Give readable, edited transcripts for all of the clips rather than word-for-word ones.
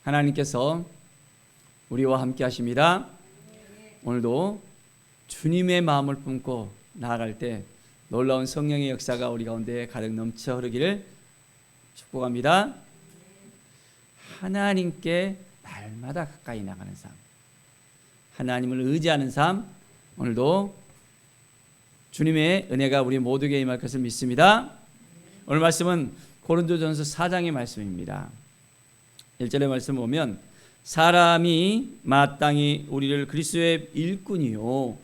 하나님께서 우리와 함께 하십니다. 오늘도 주님의 마음을 품고 나아갈 때 놀라운 성령의 역사가 우리 가운데 가득 넘쳐 흐르기를 축복합니다. 하나님께 날마다 가까이 나가는 삶, 하나님을 의지하는 삶, 오늘도 주님의 은혜가 우리 모두에게 임할 것을 믿습니다. 오늘 말씀은 고린도전서 4장의 말씀입니다. 1절의 말씀을 보면 사람이 마땅히 우리를 그리스도의 일꾼이요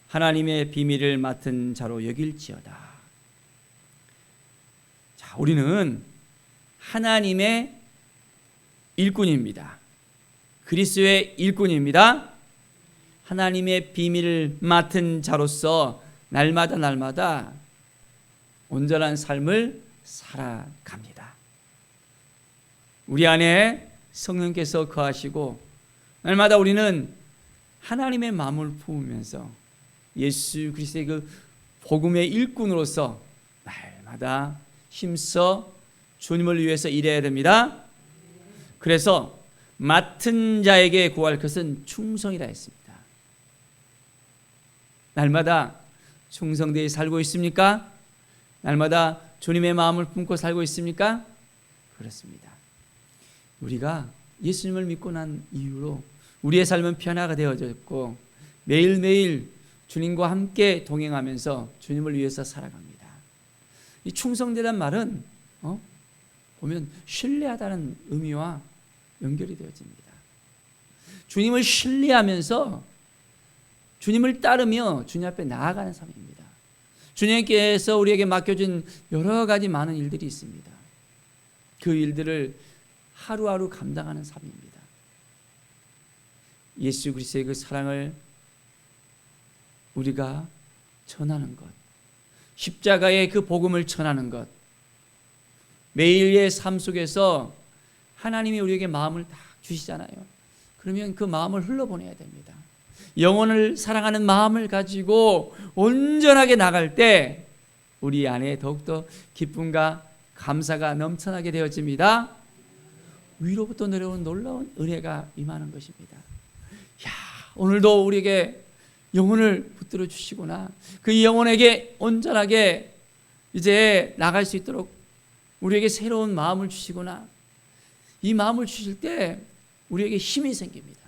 하나님의 비밀을 맡은 자로 여길지어다. 자, 우리는 하나님의 일꾼입니다. 그리스도의 일꾼입니다. 하나님의 비밀을 맡은 자로서 날마다 온전한 삶을 살아갑니다. 우리 안에 성령께서 거하시고 날마다 우리는 하나님의 마음을 품으면서 예수 그리스도의 그 복음의 일꾼으로서 날마다 힘써 주님을 위해서 일해야 됩니다. 그래서 맡은 자에게 구할 것은 충성이라 했습니다. 날마다 충성되이 살고 있습니까? 날마다 주님의 마음을 품고 살고 있습니까? 그렇습니다. 우리가 예수님을 믿고 난 이후로 우리의 삶은 변화가 되어졌고 매일매일 주님과 함께 동행하면서 주님을 위해서 살아갑니다. 이 충성되란 말은 보면 신뢰하다는 의미와 연결이 되어집니다. 주님을 신뢰하면서 주님을 따르며 주님 앞에 나아가는 삶입니다. 주님께서 우리에게 맡겨준 여러 가지 많은 일들이 있습니다. 그 일들을 하루하루 감당하는 삶입니다. 예수 그리스도의 그 사랑을 우리가 전하는 것, 십자가의 그 복음을 전하는 것, 매일의 삶 속에서 하나님이 우리에게 마음을 다 주시잖아요. 그러면 그 마음을 흘러보내야 됩니다. 영혼을 사랑하는 마음을 가지고 온전하게 나갈 때 우리 안에 더욱더 기쁨과 감사가 넘쳐나게 되어집니다. 위로부터 내려온 놀라운 은혜가 임하는 것입니다. 야, 오늘도 우리에게 영혼을 붙들어 주시구나. 그 영혼에게 온전하게 이제 나갈 수 있도록 우리에게 새로운 마음을 주시구나. 이 마음을 주실 때 우리에게 힘이 생깁니다.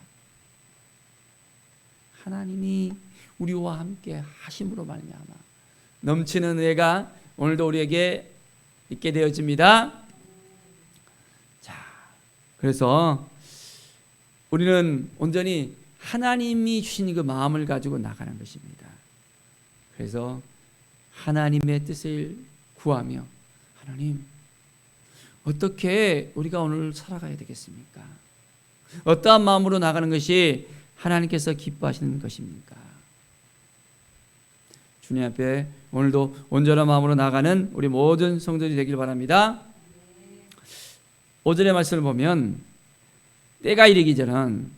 하나님이 우리와 함께 하심으로 말미암아 넘치는 은혜가 오늘도 우리에게 있게 되어집니다. 자, 그래서 우리는 온전히 하나님이 주신 그 마음을 가지고 나가는 것입니다. 그래서 하나님의 뜻을 구하며 하나님 어떻게 우리가 오늘 살아가야 되겠습니까? 어떠한 마음으로 나가는 것이 하나님께서 기뻐하시는 것입니까? 주님 앞에 오늘도 온전한 마음으로 나가는 우리 모든 성도들이 되길 바랍니다. 5절의 말씀을 보면 때가 이르기 전은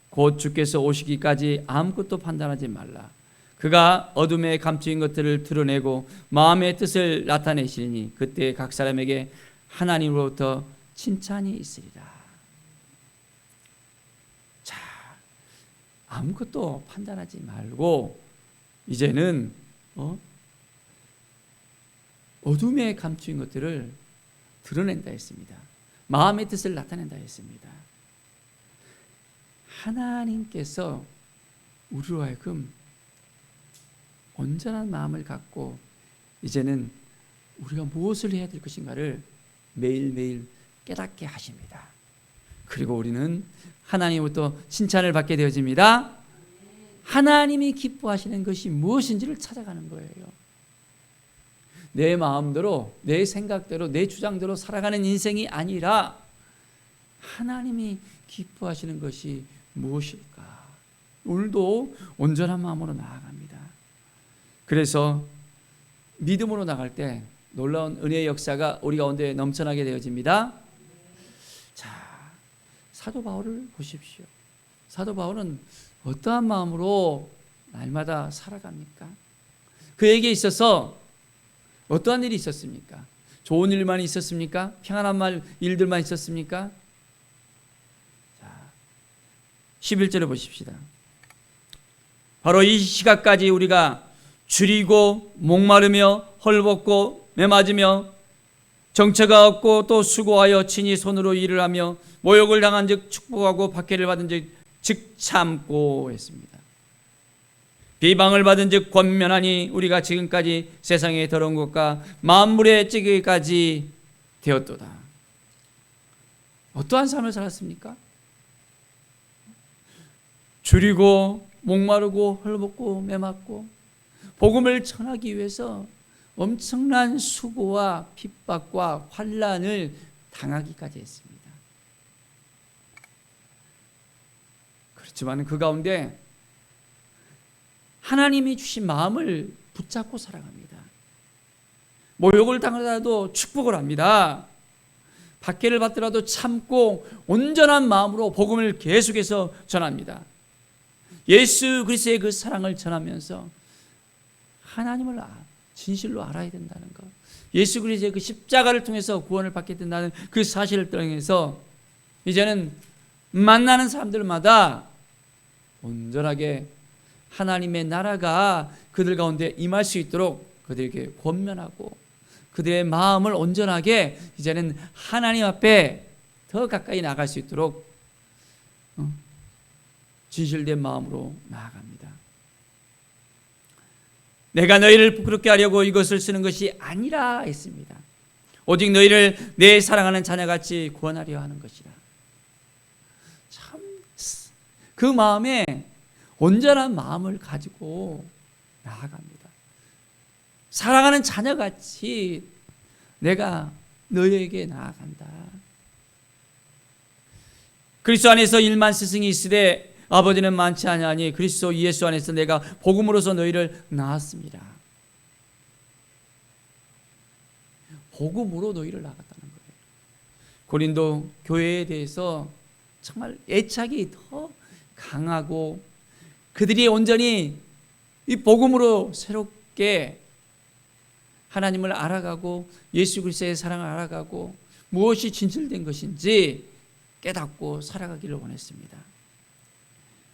곧 주께서 오시기까지 아무것도 판단하지 말라. 그가 어둠에 감추인 것들을 드러내고 마음의 뜻을 나타내시리니 그때 각 사람에게 하나님으로부터 칭찬이 있으리라. 자, 아무것도 판단하지 말고 이제는 어둠에 감추인 것들을 드러낸다 했습니다. 마음의 뜻을 나타낸다 했습니다. 하나님께서 우리로 하여금 온전한 마음을 갖고 이제는 우리가 무엇을 해야 될 것인가를 매일매일 깨닫게 하십니다. 그리고 우리는 하나님으로부터 칭찬을 받게 되어집니다. 하나님이 기뻐하시는 것이 무엇인지를 찾아가는 거예요. 내 마음대로, 내 생각대로, 내 주장대로 살아가는 인생이 아니라 하나님이 기뻐하시는 것이 무엇일까? 오늘도 온전한 마음으로 나아갑니다. 그래서 믿음으로 나갈 때 놀라운 은혜의 역사가 우리 가운데 넘쳐나게 되어집니다. 자, 사도 바울을 보십시오. 사도 바울은 어떠한 마음으로 날마다 살아갑니까? 그에게 있어서 어떠한 일이 있었습니까? 좋은 일만 있었습니까? 평안한 일들만 있었습니까? 11절을 보십시다. 바로 이 시각까지 우리가 줄이고 목마르며 헐벗고 매맞으며 정처가 없고 또 수고하여 친히 손으로 일을 하며 모욕을 당한 즉 축복하고 박해를 받은 즉 참고 했습니다. 비방을 받은 즉 권면하니 우리가 지금까지 세상의 더러운 것과 만물의 찌개까지 되었도다. 어떠한 삶을 살았습니까? 줄이고 목마르고 헐벗고 매맞고 복음을 전하기 위해서 엄청난 수고와 핍박과 환난을 당하기까지 했습니다. 그렇지만 그 가운데 하나님이 주신 마음을 붙잡고 살아갑니다. 모욕을 당하더라도 축복을 합니다. 박해를 받더라도 참고 온전한 마음으로 복음을 계속해서 전합니다. 예수 그리스도의 그 사랑을 전하면서 하나님을 진실로 알아야 된다는 것, 예수 그리스도의 그 십자가를 통해서 구원을 받게 된다는 그 사실을 통해서 이제는 만나는 사람들마다 온전하게 하나님의 나라가 그들 가운데 임할 수 있도록 그들에게 권면하고 그들의 마음을 온전하게 이제는 하나님 앞에 더 가까이 나갈 수 있도록 진실된 마음으로 나아갑니다. 내가 너희를 부끄럽게 하려고 이것을 쓰는 것이 아니라 했습니다. 오직 너희를 내 사랑하는 자녀같이 구원하려 하는 것이라. 참 그 마음에 온전한 마음을 가지고 나아갑니다. 사랑하는 자녀같이 내가 너희에게 나아간다. 그리스도 안에서 1만 스승이 있으되 아버지는 많지 아니하니 그리스도 예수 안에서 내가 복음으로서 너희를 낳았습니다. 복음으로 너희를 낳았다는 거예요. 고린도 교회에 대해서 정말 애착이 더 강하고 그들이 온전히 이 복음으로 새롭게 하나님을 알아가고 예수 그리스도의 사랑을 알아가고 무엇이 진실된 것인지 깨닫고 살아가기를 원했습니다.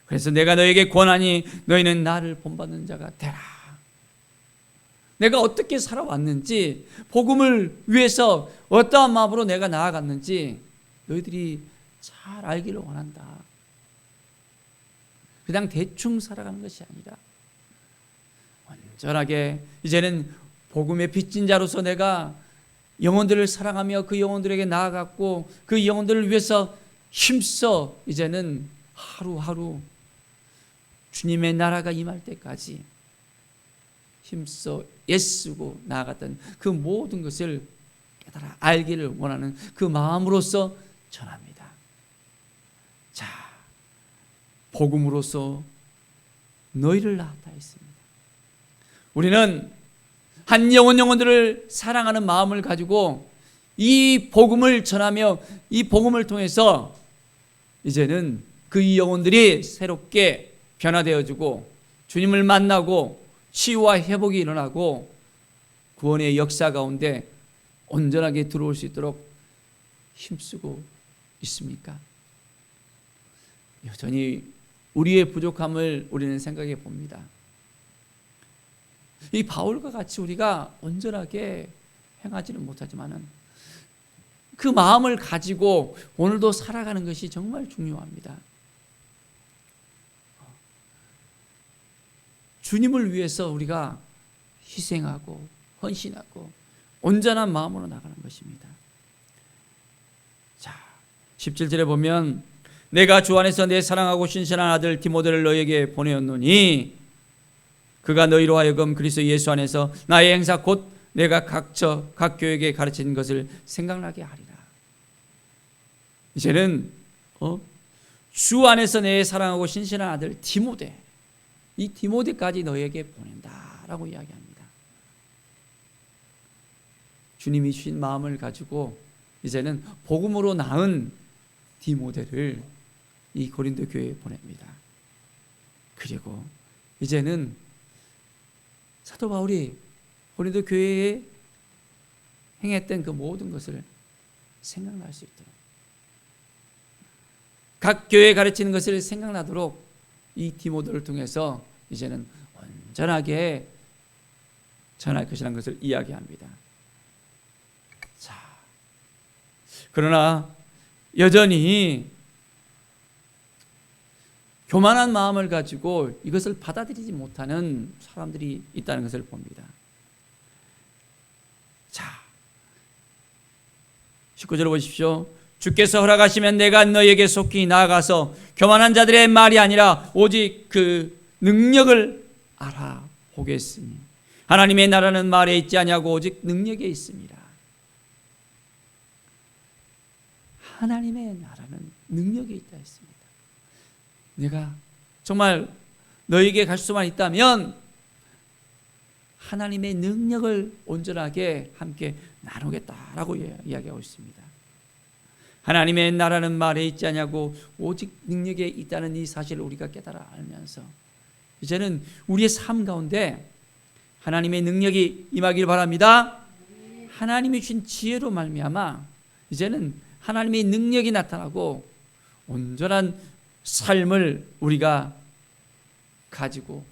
그래서 내가 너에게 권하니 너희는 나를 본받는 자가 되라. 내가 어떻게 살아왔는지, 복음을 위해서 어떠한 마음으로 내가 나아갔는지 너희들이 잘 알기를 원한다. 그냥 대충 살아가는 것이 아니라 온전하게 이제는 복음의 빚진 자로서 내가 영혼들을 사랑하며 그 영혼들에게 나아갔고 그 영혼들을 위해서 힘써 이제는 하루하루 주님의 나라가 임할 때까지 힘써 애쓰고 나아갔던 그 모든 것을 깨달아 알기를 원하는 그 마음으로서 전합니다. 자, 복음으로서 너희를 낳았다 했습니다. 우리는 한 영혼들을 사랑하는 마음을 가지고 이 복음을 전하며 이 복음을 통해서 이제는 그 영혼들이 새롭게 변화되어지고 주님을 만나고 치유와 회복이 일어나고 구원의 역사 가운데 온전하게 들어올 수 있도록 힘쓰고 있습니까? 여전히 우리의 부족함을 우리는 생각해 봅니다. 이 바울과 같이 우리가 온전하게 행하지는 못하지만은 그 마음을 가지고 오늘도 살아가는 것이 정말 중요합니다. 주님을 위해서 우리가 희생하고 헌신하고 온전한 마음으로 나가는 것입니다. 자, 17절에 보면 내가 주 안에서 내 사랑하고 신실한 아들 디모데를 너에게 보내었노니 그가 너희로 하여금 그리스도 예수 안에서 나의 행사 곧 내가 각 교회에게 가르친 것을 생각나게 하리라. 이제는 주 안에서 내 사랑하고 신실한 아들 디모데, 이 디모데까지 너에게 보낸다라고 이야기합니다. 주님이 주신 마음을 가지고 이제는 복음으로 낳은 디모데를 이 고린도 교회에 보냅니다. 그리고 이제는 사도 바울이 고린도 교회에 행했던 그 모든 것을 생각날 수 있도록 각 교회에 가르치는 것을 생각나도록 이 디모데를 통해서 이제는 온전하게 전할 것이라는 것을 이야기합니다. 자, 그러나 여전히 교만한 마음을 가지고 이것을 받아들이지 못하는 사람들이 있다는 것을 봅니다. 자, 19절을 보십시오. 주께서 허락하시면 내가 너희에게 속히 나아가서 교만한 자들의 말이 아니라 오직 그 능력을 알아보겠으니 하나님의 나라는 말에 있지 아니하고 오직 능력에 있습니다. 하나님의 나라는 능력에 있다 했습니다. 내가 정말 너에게 갈 수만 있다면 하나님의 능력을 온전하게 함께 나누겠다라고 이야기하고 있습니다. 하나님의 나라는 말에 있지 않냐고 오직 능력에 있다는 이 사실을 우리가 깨달아 알면서 이제는 우리의 삶 가운데 하나님의 능력이 임하길 바랍니다. 하나님이 주신 지혜로 말미암아 이제는 하나님의 능력이 나타나고 온전한 삶을 우리가 가지고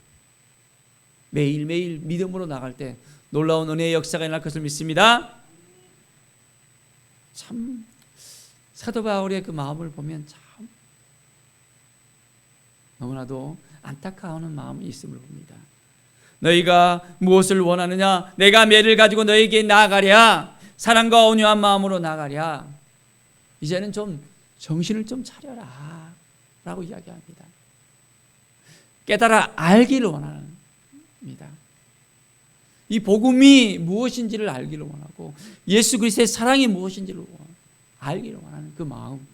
매일매일 믿음으로 나갈 때 놀라운 은혜의 역사가 일어날 것을 믿습니다. 참 사도 바울의 그 마음을 보면 참 너무나도 안타까워하는 마음이 있음을 봅니다. 너희가 무엇을 원하느냐? 내가 매를 가지고 너희에게 나아가랴. 사랑과 온유한 마음으로 나아가랴. 이제는 좀 정신을 좀 차려라 라고 이야기합니다. 깨달아 알기를 원합니다. 이 복음이 무엇인지를 알기를 원하고 예수 그리스도의 사랑이 무엇인지를 알기를 원하는 그 마음,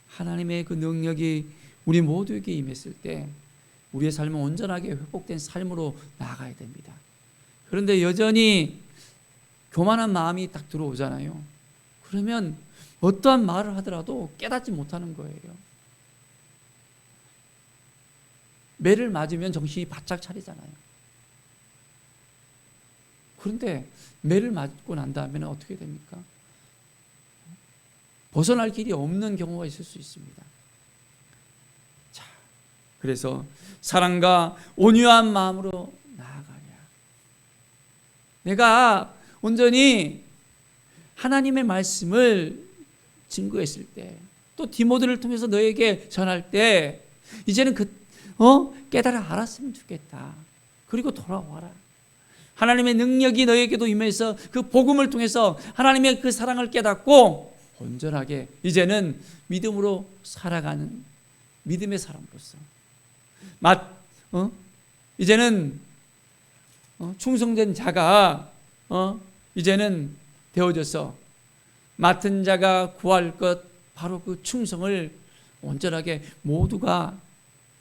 하나님의 그 능력이 우리 모두에게 임했을 때 우리의 삶은 온전하게 회복된 삶으로 나아가야 됩니다. 그런데 여전히 교만한 마음이 딱 들어오잖아요. 그러면 어떠한 말을 하더라도 깨닫지 못하는 거예요. 매를 맞으면 정신이 바짝 차리잖아요. 그런데 매를 맞고 난 다음에는 어떻게 됩니까? 벗어날 길이 없는 경우가 있을 수 있습니다. 자, 그래서 사랑과 온유한 마음으로 나아가랴. 내가 온전히 하나님의 말씀을 증거했을 때, 또 디모데를 통해서 너에게 전할 때 이제는 깨달아 알았으면 좋겠다. 그리고 돌아와라. 하나님의 능력이 너에게도 임해서 그 복음을 통해서 하나님의 그 사랑을 깨닫고 온전하게 이제는 믿음으로 살아가는 믿음의 사람으로서 이제는 충성된 자가 이제는 되어져서 맡은 자가 구할 것 바로 그 충성을 온전하게 모두가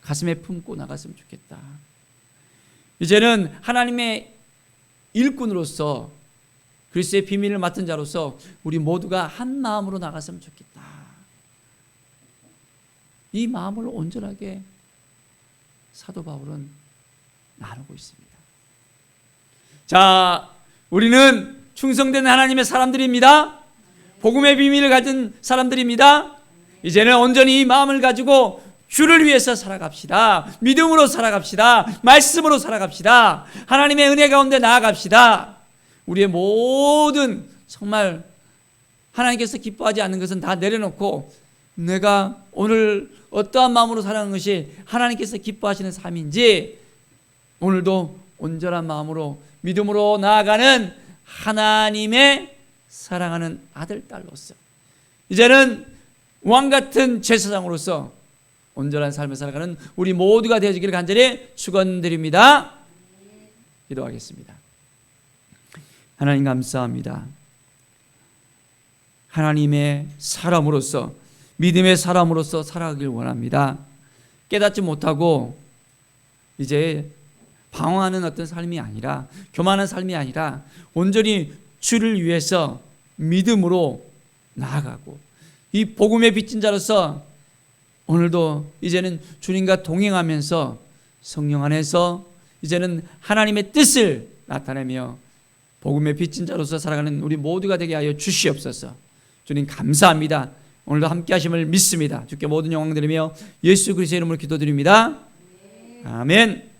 가슴에 품고 나갔으면 좋겠다. 이제는 하나님의 일꾼으로서 그리스도의 비밀을 맡은 자로서 우리 모두가 한 마음으로 나갔으면 좋겠다. 이 마음을 온전하게 사도 바울은 나누고 있습니다. 자, 우리는 충성된 하나님의 사람들입니다. 복음의 비밀을 가진 사람들입니다. 이제는 온전히 이 마음을 가지고 주를 위해서 살아갑시다. 믿음으로 살아갑시다. 말씀으로 살아갑시다. 하나님의 은혜 가운데 나아갑시다. 우리의 모든 정말 하나님께서 기뻐하지 않는 것은 다 내려놓고 내가 오늘 어떠한 마음으로 살아가는 것이 하나님께서 기뻐하시는 삶인지 오늘도 온전한 마음으로 믿음으로 나아가는 하나님의 사랑하는 아들, 딸로서 이제는 왕같은 제사장으로서 온전한 삶을 살아가는 우리 모두가 되어지기를 간절히 축원드립니다. 기도하겠습니다. 하나님 감사합니다. 하나님의 사람으로서 믿음의 사람으로서 살아가길 원합니다. 깨닫지 못하고 이제 방황하는 어떤 삶이 아니라 교만한 삶이 아니라 온전히 주를 위해서 믿음으로 나아가고 이 복음의 빚진 자로서 오늘도 이제는 주님과 동행하면서 성령 안에서 이제는 하나님의 뜻을 나타내며 복음의 빚진 자로서 살아가는 우리 모두가 되게 하여 주시옵소서. 주님 감사합니다. 오늘도 함께 하심을 믿습니다. 주께 모든 영광 드리며 예수 그리스도의 이름으로 기도드립니다. 아멘.